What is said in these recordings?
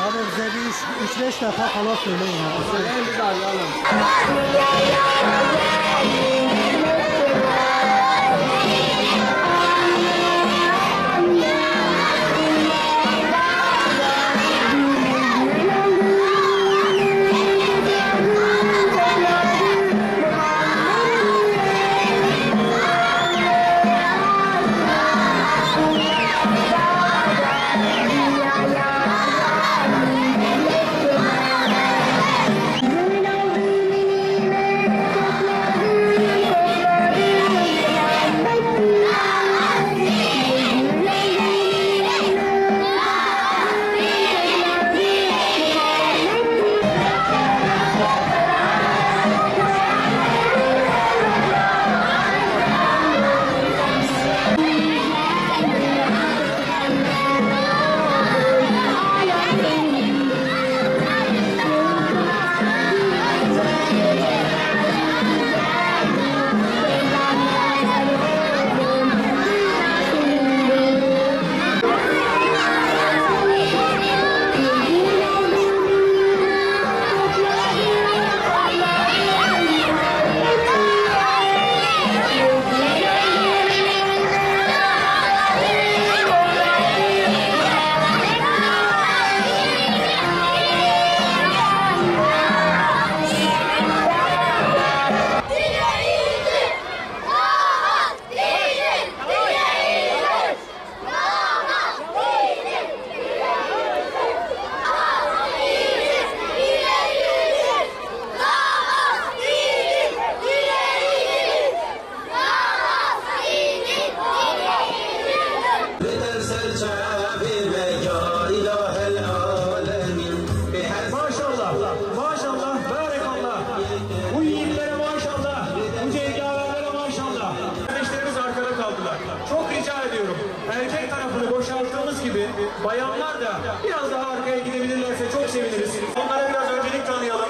Abi bize bir 3-5 defa falan söyleyin abi. Söyleyin biz arayalım. Maşallah, barakallah. Bu yiğitlere maşallah, bu cengaverlere maşallah. Kardeşlerimiz arkada kaldılar. Çok rica ediyorum. Erkek tarafını boşalttığımız gibi bayanlar da biraz daha arkaya gidebilirlerse çok seviniriz. Onlara biraz öncelik tanıyalım.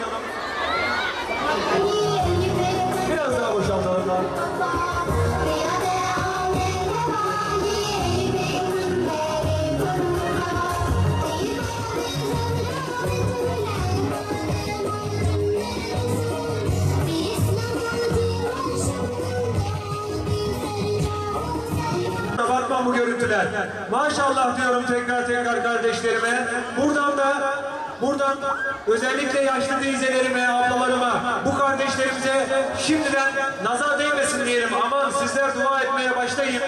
Biraz daha boşaltalım. Bakma bu görüntüler. Maşallah diyorum tekrar kardeşlerime. Buradan özellikle yaşlı teyzelerime, ablalarıma, bu kardeşlerimize şimdiden nazar değmesin diyelim. Aman sizler dua etmeye başlayın.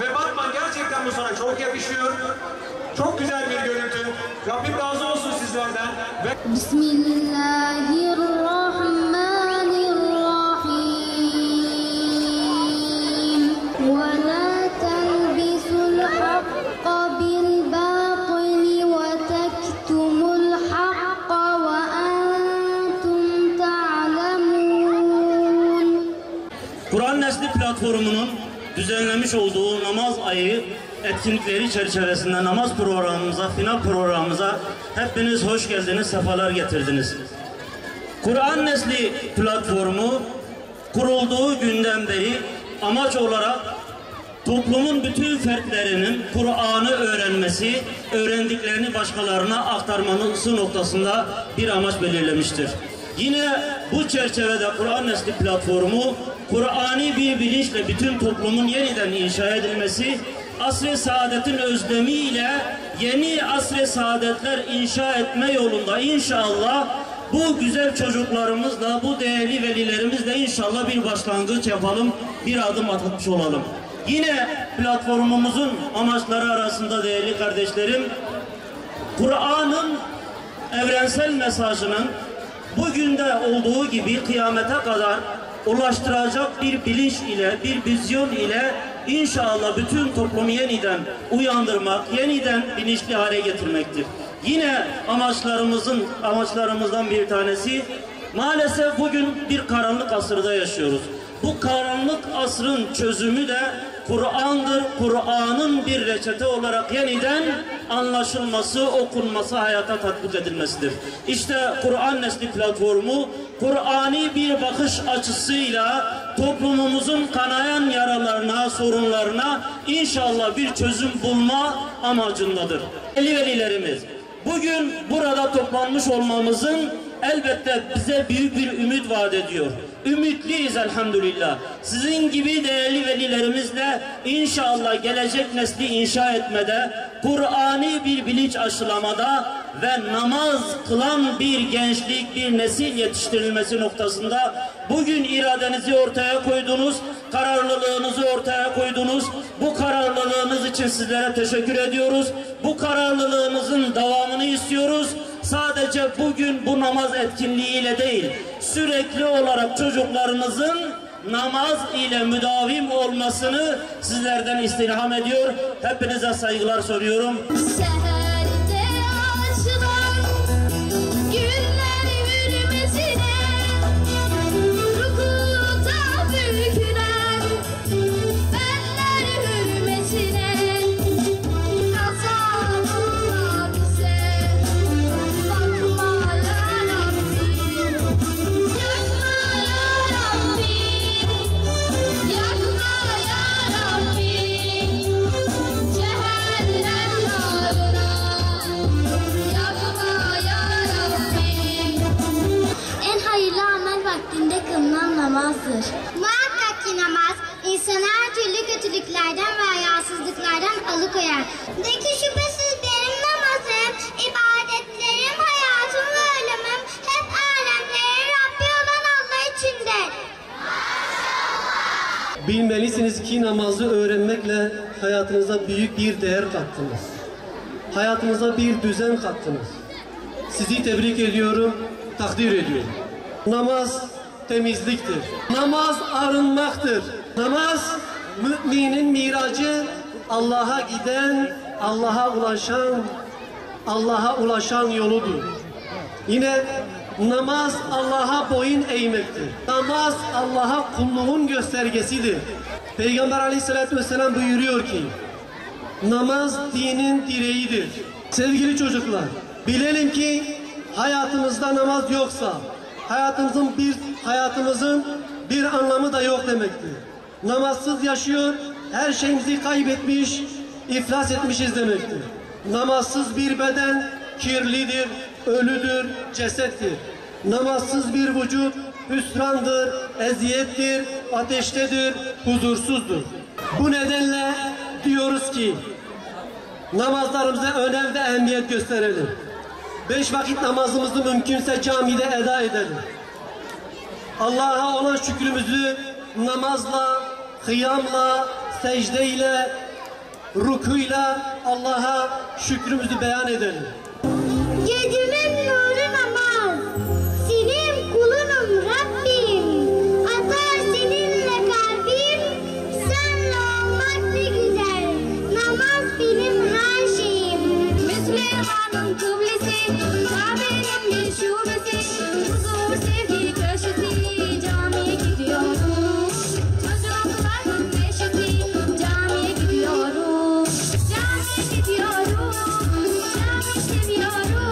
Ve bakma gerçekten bu sana çok yakışıyor. Çok güzel bir görüntü. Rabbim razı olsun sizlerden. Bismillahirrahmanirrahim. Kur'an Nesli platformunun düzenlemiş olduğu namaz ayı etkinlikleri çerçevesinde namaz programımıza, final programımıza hepiniz hoş geldiniz, sefalar getirdiniz. Kur'an Nesli platformu kurulduğu günden beri amaç olarak toplumun bütün fertlerinin Kur'an'ı öğrenmesi, öğrendiklerini başkalarına aktarması noktasında bir amaç belirlemiştir. Yine bu çerçevede Kur'an Nesli platformu, Kur'ani bir bilinçle bütün toplumun yeniden inşa edilmesi, asr-ı saadetin özlemiyle yeni asr-ı saadetler inşa etme yolunda inşallah bu güzel çocuklarımızla, bu değerli velilerimizle inşallah bir başlangıç yapalım, bir adım atmış olalım. Yine platformumuzun amaçları arasında değerli kardeşlerim, Kur'an'ın evrensel mesajının bugün de olduğu gibi kıyamete kadar ulaştıracak bir bilinç ile, bir vizyon ile inşallah bütün toplumu yeniden uyandırmak, yeniden bilinçli hale getirmektir. Yine amaçlarımızdan bir tanesi, maalesef bugün bir karanlık asırda yaşıyoruz. Bu karanlık asrın çözümü de Kur'an'dır. Kur'an'ın bir reçete olarak yeniden anlaşılması, okunması, hayata tatbik edilmesidir. İşte Kur'an Nesli platformu, Kur'ani bir bakış açısıyla toplumumuzun kanayan yaralarına, sorunlarına inşallah bir çözüm bulma amacındadır. Değerli velilerimiz, bugün burada toplanmış olmamızın elbette bize büyük bir ümit vaat ediyor. Ümitliyiz elhamdülillah. Sizin gibi değerli velilerimizle inşallah gelecek nesli inşa etmede, Kur'ani bir bilinç aşılamada ve namaz kılan bir gençlik, bir nesil yetiştirilmesi noktasında bugün iradenizi ortaya koydunuz, kararlılığınızı ortaya koydunuz. Bu kararlılığınız için sizlere teşekkür ediyoruz. Bu kararlılığınızın devamını istiyoruz. Sadece bugün bu namaz etkinliğiyle değil, sürekli olarak çocuklarınızın namaz ile müdavim olmasını sizlerden istirham ediyor. Hepinize saygılar soruyorum. Şehirde açılan güller hürmetine, rukuda bükülen benler hürmetine, kazanma bize bakma ya Rabbi, yakma ya Rabbi, yakma ya Rabbi. Cehennem narına yakma ya Rabbi. En hayırlı amel vaktinde kılınan namazdır. Muhakkak ki namaz insanı her türlü kötülüklerden ve hayasızlıklardan alıkoyar. De ki şüphesiz benim namazım, ibadetlerim, hayatım ve ölümüm hep alemlerin Rabbi olan Allah içindir. Bilmelisiniz ki namazı öğrenmekle hayatınıza büyük bir değer kattınız. Hayatınıza bir düzen kattınız. Sizi tebrik ediyorum, takdir ediyorum. Namaz temizliktir. Namaz arınmaktır. Namaz müminin miracı, Allah'a giden, Allah'a ulaşan yoludur. Yine namaz Allah'a boyun eğmektir. Namaz Allah'a kulluğun göstergesidir. Peygamber Aleyhisselatü Vesselam buyuruyor ki, namaz dinin direğidir. Sevgili çocuklar, bilelim ki hayatımızda namaz yoksa hayatımızın bir anlamı da yok demektir. Namazsız yaşıyor, her şeyimizi kaybetmiş, iflas etmişiz demektir. Namazsız bir beden kirlidir, ölüdür, cesettir. Namazsız bir vücut hüsrandır, eziyettir, ateştedir, huzursuzdur. Bu nedenle diyoruz ki namazlarımıza önem ve ehemmiyet gösterelim. 5 vakit namazımızı mümkünse camide eda edelim. Allah'a olan şükrümüzü namazla, kıyamla, secdeyle, rukuyla Allah'a şükrümüzü beyan edelim. Gecemin nuru namaz, senin kulunum Rabbim. Atar seninle kalbim, senle olmak ne güzel. Namaz benim her şeyim. Müslümanın kıblesi, Kabe'nin bir şubesi. Huzur sevgi köşesi, camiye gidiyorum. Çocukların neşesi, camiye gidiyorum. Camiye gidiyorum, cami seviyorum.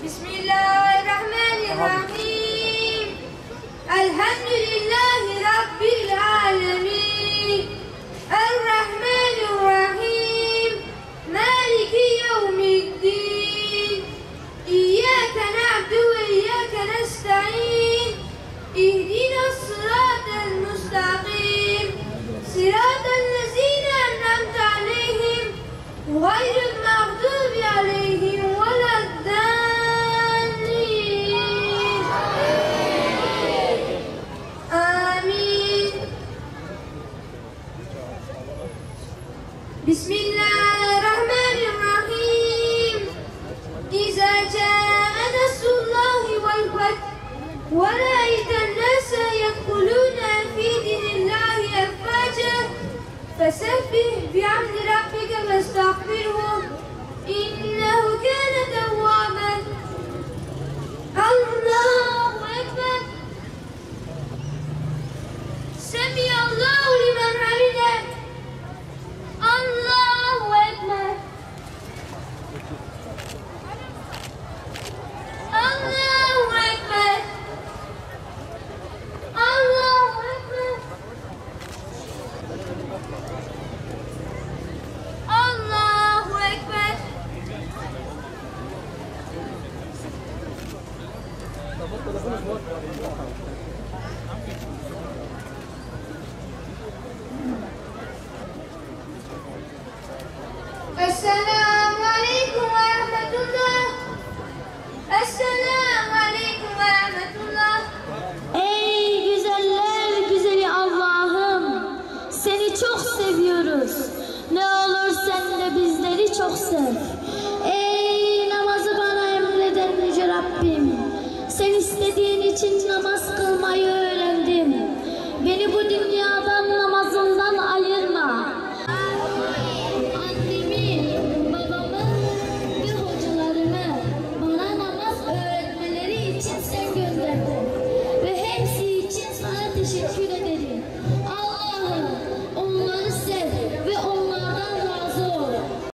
Bismillahirrahmanirrahim. Elhamdülillahi Rabbil alemin. Errahmanirrahim. Maliki yevmiddin. İyyâke na'budu ve iyyâke nesta'in. İhdina sıratel müstakim. Sıratel lezîne en'amte aleyhim. Gayril mağdubi aleyhim veleddâllîn. Amin. Bismillahirrahmanirrahim. İzâ câe nasrullâhi vel feth ve ra'eyten nâse yedhulûne fî dinillâhi effâcen fesebbih bihamdi rabbike vestağfirhu innehu kâne tevvâben. Allahu ekber. Semiyallahu limen hamide. Allahu ekber. Allahu ekber. Allahu ekber. Allahu ekber. Esselamu aleyküm ve rahmetullah. Esselamu aleyküm ve rahmetullah. Ey güzeller güzeli Allah'ım, seni çok seviyoruz. Ne olur sen de bizleri çok sev. Ey namazı bana emreden yüce Rabbim, sen istediğin için namaz kılmayı öğrendim. Beni bu dünya